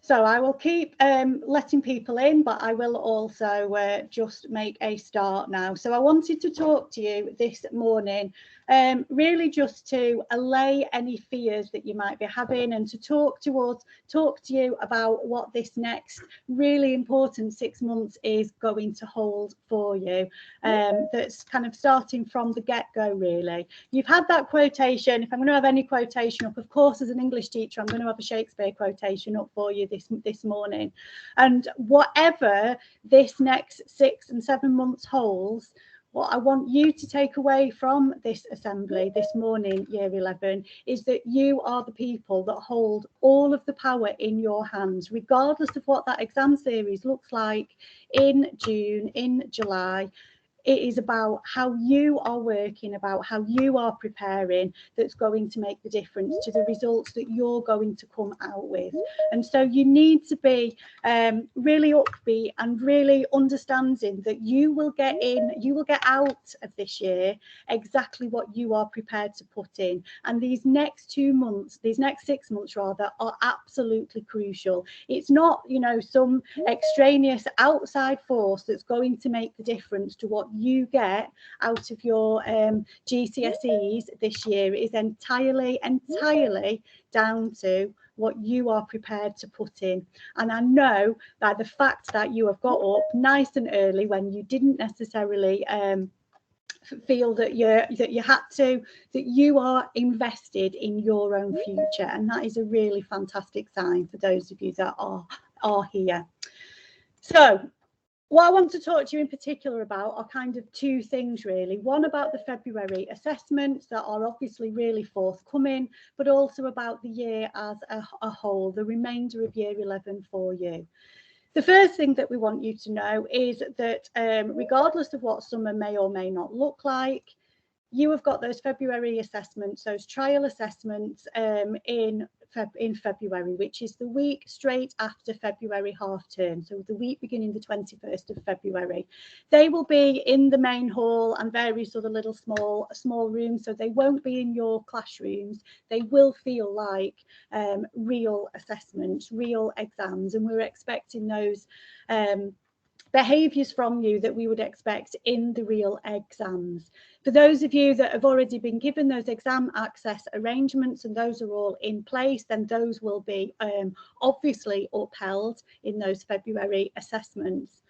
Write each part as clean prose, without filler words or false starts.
So I will keep letting people in, but I will also just make a start now. So I wanted to talk to you this morning, really just to allay any fears that you might be having, and to talk to you about what this next really important 6 months is going to hold for you. That's kind of starting from the get-go, really. You've had that quotation. If I'm going to have any quotation up, of course, as an English teacher, I'm going to have a Shakespeare quotation up for you this morning. And whatever this next 6 and 7 months holds, what I want you to take away from this assembly this morning, Year 11, is that you are the people that hold all of the power in your hands, regardless of what that exam series looks like in June, in July. It is about how you are working, about how you are preparing, that's going to make the difference to the results that you're going to come out with. And so you need to be really upbeat and really understanding that you will get out of this year exactly what you are prepared to put in. And these next 6 months rather, are absolutely crucial. It's not, some extraneous outside force that's going to make the difference to what you get out of your GCSEs this year. It is entirely down to what you are prepared to put in. And I know that the fact that you have got up nice and early when you didn't necessarily feel that you are invested in your own future, and that is a really fantastic sign for those of you that are here. So what I want to talk to you in particular about are kind of two things, really. One about the February assessments that are obviously really forthcoming, but also about the year as a whole, the remainder of Year 11 for you. The first thing that we want you to know is that regardless of what summer may or may not look like, you have got those February assessments, those trial assessments in February, which is the week straight after February half term, so the week beginning the 21st of February. They will be in the main hall and various other little small rooms, so they won't be in your classrooms. They will feel like real assessments, real exams, and we're expecting those behaviours from you that we would expect in the real exams. For those of you that have already been given those exam access arrangements and those are all in place, then those will be obviously upheld in those February assessments.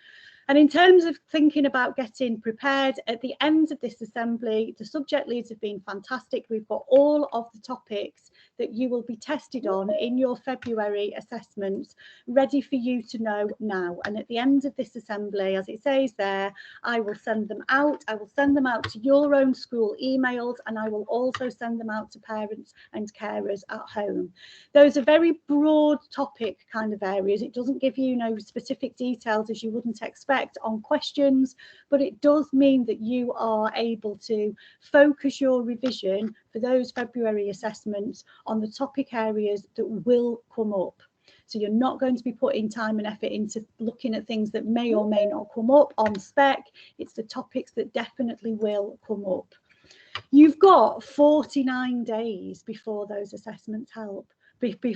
And in terms of thinking about getting prepared, at the end of this assembly, the subject leads have been fantastic. We've got all of the topics that you will be tested on in your February assessments ready for you to know now. And at the end of this assembly, as it says there, I will send them out. I will send them out to your own school emails, and I will also send them out to parents and carers at home. Those are very broad topic kind of areas. It doesn't give you, specific details as you wouldn't expect on questions, but it does mean that you are able to focus your revision for those February assessments on the topic areas that will come up. So you're not going to be putting time and effort into looking at things that may or may not come up on spec. It's the topics that definitely will come up. You've got 49 days before those assessments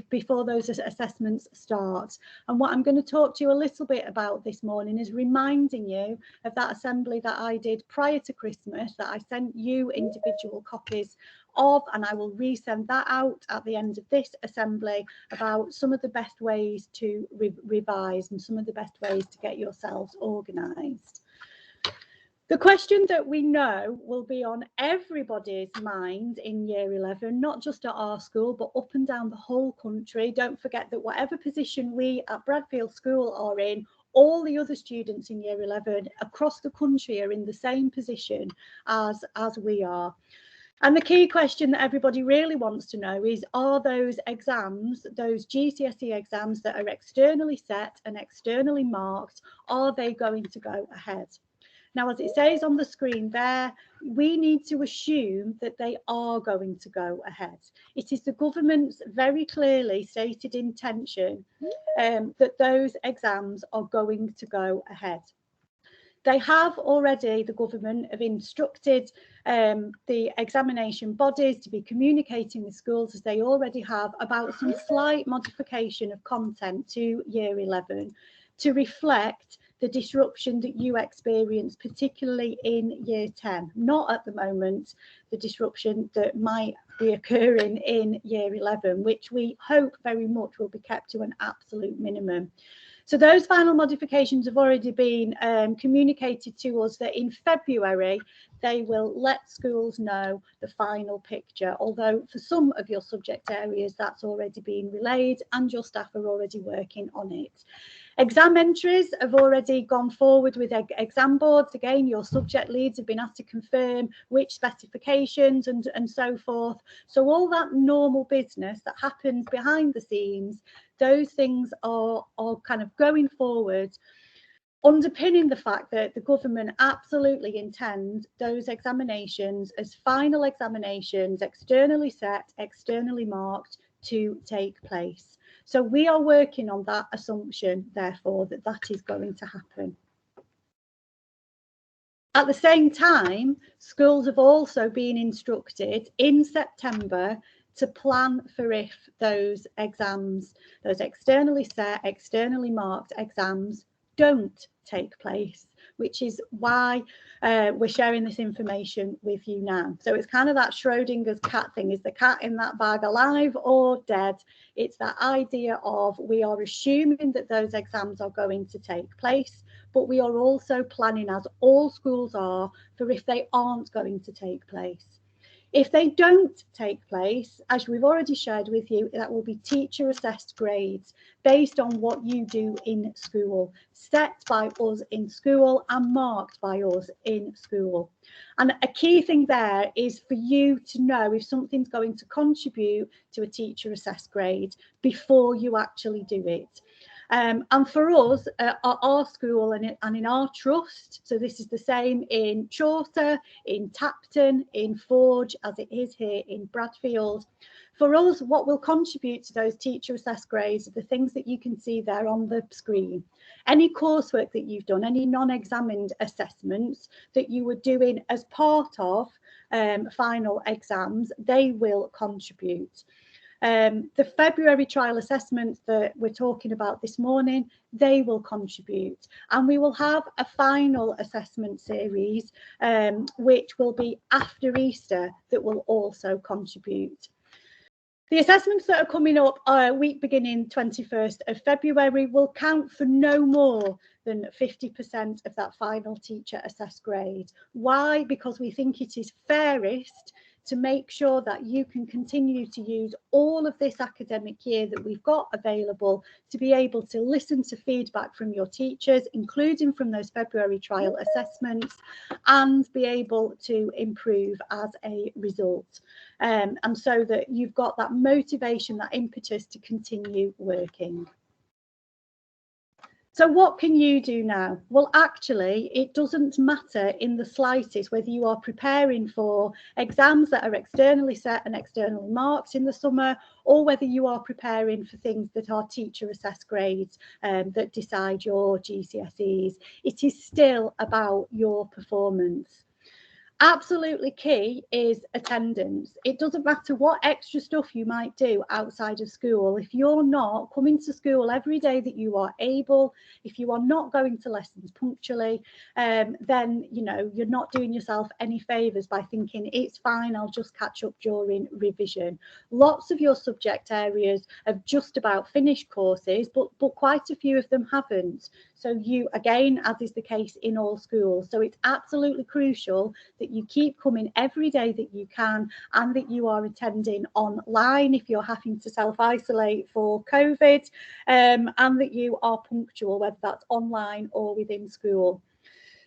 before those assessments start. And what I'm going to talk to you a little bit about this morning is reminding you of that assembly that I did prior to Christmas, that I sent you individual copies of, and I will resend that out at the end of this assembly, about some of the best ways to revise and some of the best ways to get yourselves organised. The question that we know will be on everybody's mind in Year 11, not just at our school, but up and down the whole country. Don't forget that whatever position we at Bradfield School are in, all the other students in Year 11 across the country are in the same position as we are. And the key question that everybody really wants to know is, are those exams, those GCSE exams that are externally set and externally marked, are they going to go ahead? Now, as it says on the screen there, we need to assume that they are going to go ahead. It is the government's very clearly stated intention that those exams are going to go ahead. They have already, the government have instructed the examination bodies to be communicating with schools, as they already have, about some slight modification of content to Year 11 to reflect the disruption that you experience, particularly in Year 10. Not at the moment the disruption that might be occurring in Year 11, which we hope very much will be kept to an absolute minimum. So those final modifications have already been communicated to us, that in February they will let schools know the final picture, although for some of your subject areas that's already been relayed and your staff are already working on it. Exam entries have already gone forward with exam boards. Again, your subject leads have been asked to confirm which specifications and so forth. So all that normal business that happens behind the scenes, those things are kind of going forward, underpinning the fact that the government absolutely intends those examinations as final examinations, externally set, externally marked, to take place. So we are working on that assumption, therefore, that that is going to happen. At the same time, schools have also been instructed in September to plan for if those exams, those externally set, externally marked exams, don't take place, which is why we're sharing this information with you now. So it's kind of that Schrodinger's cat thing. Is the cat in that bag alive or dead? It's that idea of, we are assuming that those exams are going to take place, but we are also planning, as all schools are, for if they aren't going to take place. If they don't take place, as we've already shared with you, that will be teacher assessed grades based on what you do in school, set by us in school and marked by us in school. And a key thing there is for you to know if something's going to contribute to a teacher assessed grade before you actually do it. And for us, our school and in our trust, so this is the same in Chorlton, in Tapton, in Forge, as it is here in Bradfield. For us, what will contribute to those teacher assessed grades are the things that you can see there on the screen. Any coursework that you've done, any non-examined assessments that you were doing as part of final exams, they will contribute. The February trial assessments that we're talking about this morning, they will contribute, and we will have a final assessment series which will be after Easter that will also contribute. The assessments that are coming up week beginning 21st of February will count for no more than 50% of that final teacher assessed grade. Why? Because we think it is fairest to make sure that you can continue to use all of this academic year that we've got available to be able to listen to feedback from your teachers, including from those February trial assessments, and be able to improve as a result. And so that you've got that motivation, that impetus to continue working. So what can you do now? Well, actually, it doesn't matter in the slightest whether you are preparing for exams that are externally set and externally marked in the summer, or whether you are preparing for things that are teacher assessed grades that decide your GCSEs. It is still about your performance. Absolutely key is attendance. It doesn't matter what extra stuff you might do outside of school. If you're not coming to school every day that you are able, if you are not going to lessons punctually, then you're not doing yourself any favours by thinking it's fine, I'll just catch up during revision. Lots of your subject areas have just about finished courses, but quite a few of them haven't. So you, again, as is the case in all schools, so it's absolutely crucial that you keep coming every day that you can, and that you are attending online if you're having to self-isolate for COVID, and that you are punctual, whether that's online or within school.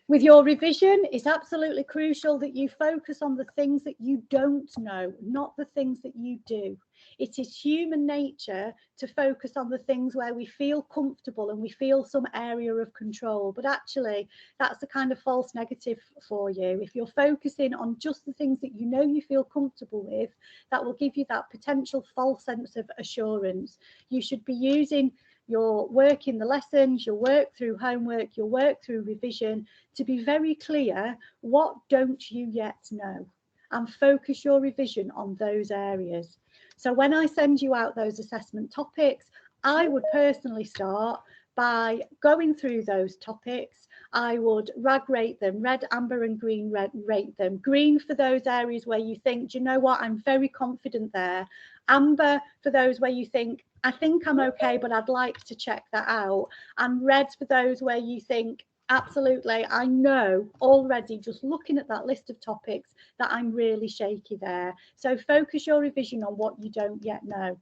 With your revision, it's absolutely crucial that you focus on the things that you don't know, not the things that you do. It is human nature to focus on the things where we feel comfortable and we feel some area of control, but actually that's the kind of false negative for you. If you're focusing on just the things that you know you feel comfortable with, that will give you that potential false sense of assurance. You should be using you'll work in the lessons, you'll work through homework, you'll work through revision to be very clear, what don't you yet know? And focus your revision on those areas. So when I send you out those assessment topics, I would personally start by going through those topics. I would RAG rate them, red, amber and green rate them. Green for those areas where you think, do you know what, I'm very confident there. Amber for those where you think, I think I'm okay, but I'd like to check that out. And red for those where you think, absolutely, I know already just looking at that list of topics that I'm really shaky there. So focus your revision on what you don't yet know.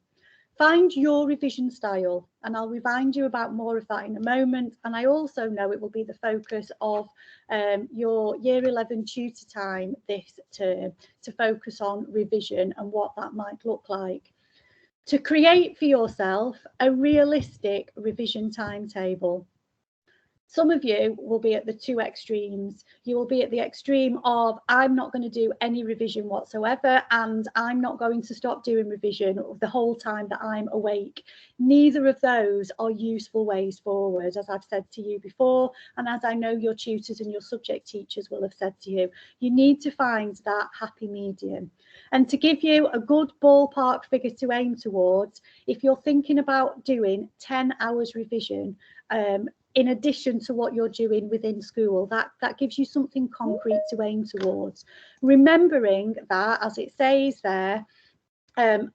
Find your revision style, and I'll remind you about more of that in a moment. And I also know it will be the focus of your Year 11 tutor time this term, to focus on revision and what that might look like. To create for yourself a realistic revision timetable. Some of you will be at the two extremes. You will be at the extreme of, I'm not going to do any revision whatsoever, and I'm not going to stop doing revision the whole time that I'm awake. Neither of those are useful ways forward, as I've said to you before, and as I know your tutors and your subject teachers will have said to you. You need to find that happy medium. And to give you a good ballpark figure to aim towards, if you're thinking about doing 10 hours revision, in addition to what you're doing within school, that gives you something concrete to aim towards. Remembering that, as it says there,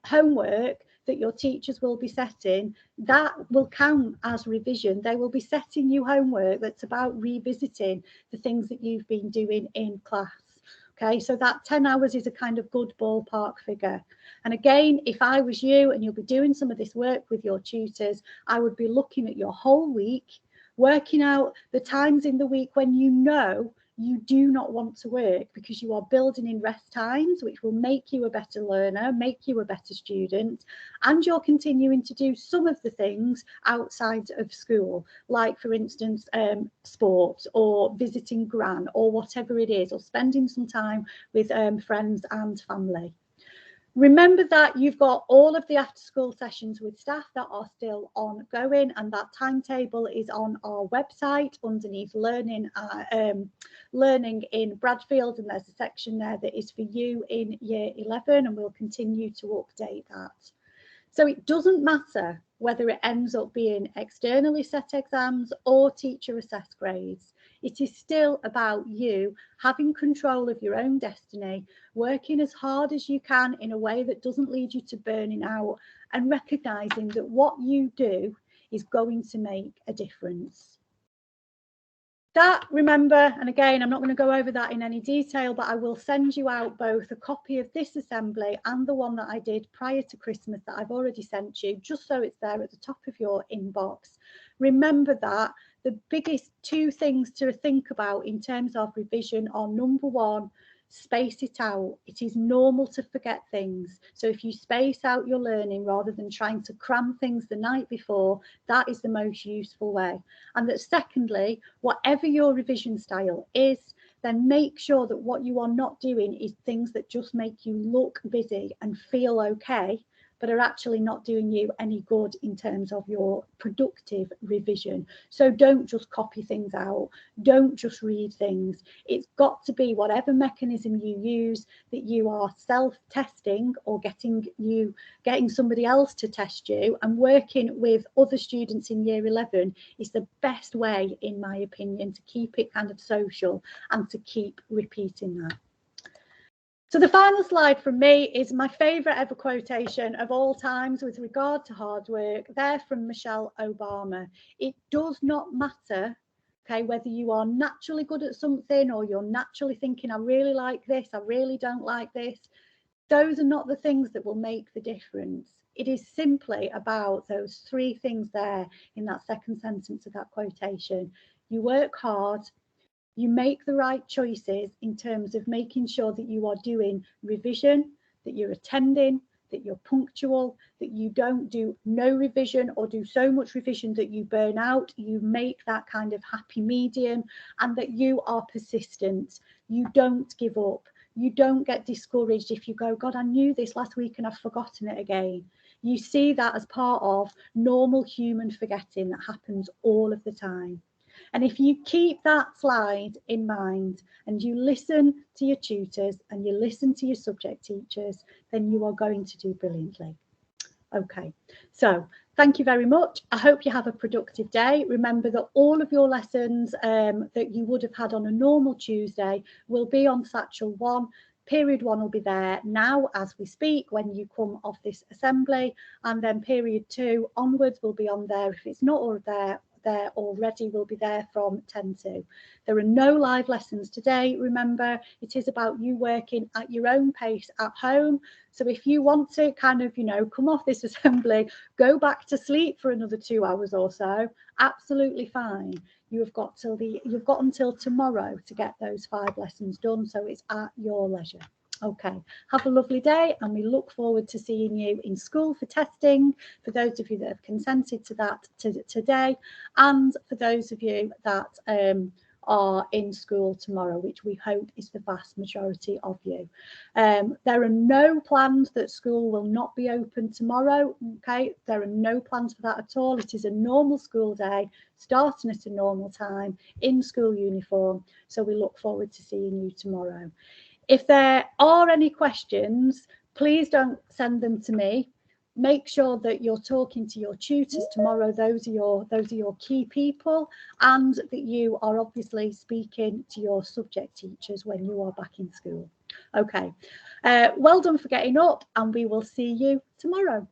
homework that your teachers will be setting, that will count as revision. They will be setting you homework that's about revisiting the things that you've been doing in class. Okay, so that 10 hours is a kind of good ballpark figure. And again, if I was you and you'll be doing some of this work with your tutors, I would be looking at your whole week, working out the times in the week when you know you do not want to work, because you are building in rest times, which will make you a better learner, make you a better student, and you're continuing to do some of the things outside of school, like for instance sport or visiting gran or whatever it is, or spending some time with friends and family. Remember that you've got all of the after school sessions with staff that are still ongoing, and that timetable is on our website underneath learning in Bradfield, and there's a section there that is for you in year 11, and we'll continue to update that. So it doesn't matter whether it ends up being externally set exams or teacher assessed grades. It is still about you having control of your own destiny, working as hard as you can in a way that doesn't lead you to burning out, and recognising that what you do is going to make a difference. That, remember, and again, I'm not going to go over that in any detail, but I will send you out both a copy of this assembly and the one that I did prior to Christmas that I've already sent you, just so it's there at the top of your inbox. Remember that the biggest two things to think about in terms of revision are, number one, space it out. It is normal to forget things. So if you space out your learning rather than trying to cram things the night before, that is the most useful way. And that secondly, whatever your revision style is, then make sure that what you are not doing is things that just make you look busy and feel okay, but are actually not doing you any good in terms of your productive revision. So don't just copy things out, don't just read things. It's got to be whatever mechanism you use, that you are self-testing or getting somebody else to test you, and working with other students in year 11 is the best way, in my opinion, to keep it kind of social and to keep repeating that. So the final slide from me is my favourite ever quotation of all times with regard to hard work. They're from Michelle Obama. It does not matter, okay, whether you are naturally good at something or you're naturally thinking, I really like this, I really don't like this. Those are not the things that will make the difference. It is simply about those three things there in that second sentence of that quotation. You work hard, you make the right choices in terms of making sure that you are doing revision, that you're attending, that you're punctual, that you don't do no revision or do so much revision that you burn out. You make that kind of happy medium, and that you are persistent. You don't give up. You don't get discouraged if you go, God, I knew this last week and I've forgotten it again. You see that as part of normal human forgetting that happens all of the time. And if you keep that slide in mind and you listen to your tutors and you listen to your subject teachers, then you are going to do brilliantly. Okay, so thank you very much. I hope you have a productive day. Remember that all of your lessons that you would have had on a normal Tuesday will be on Satchel 1. Period 1 will be there now as we speak when you come off this assembly, and then period 2 onwards will be on there. If it's not all there already, will be there from 10 to. There are no live lessons today. Remember, it is about you working at your own pace at home. So if you want to kind of, come off this assembly, go back to sleep for another 2 hours or so, absolutely fine. You've got until tomorrow to get those 5 lessons done. So it's at your leisure. Okay, have a lovely day, and we look forward to seeing you in school for testing, for those of you that have consented to that today, and for those of you that are in school tomorrow, which we hope is the vast majority of you. There are no plans that school will not be open tomorrow. Okay, there are no plans for that at all. It is a normal school day, starting at a normal time, in school uniform. So we look forward to seeing you tomorrow. If there are any questions, please don't send them to me. Make sure that you're talking to your tutors tomorrow. Those are your key people, and that you are obviously speaking to your subject teachers when you are back in school. Okay, well done for getting up, and we will see you tomorrow.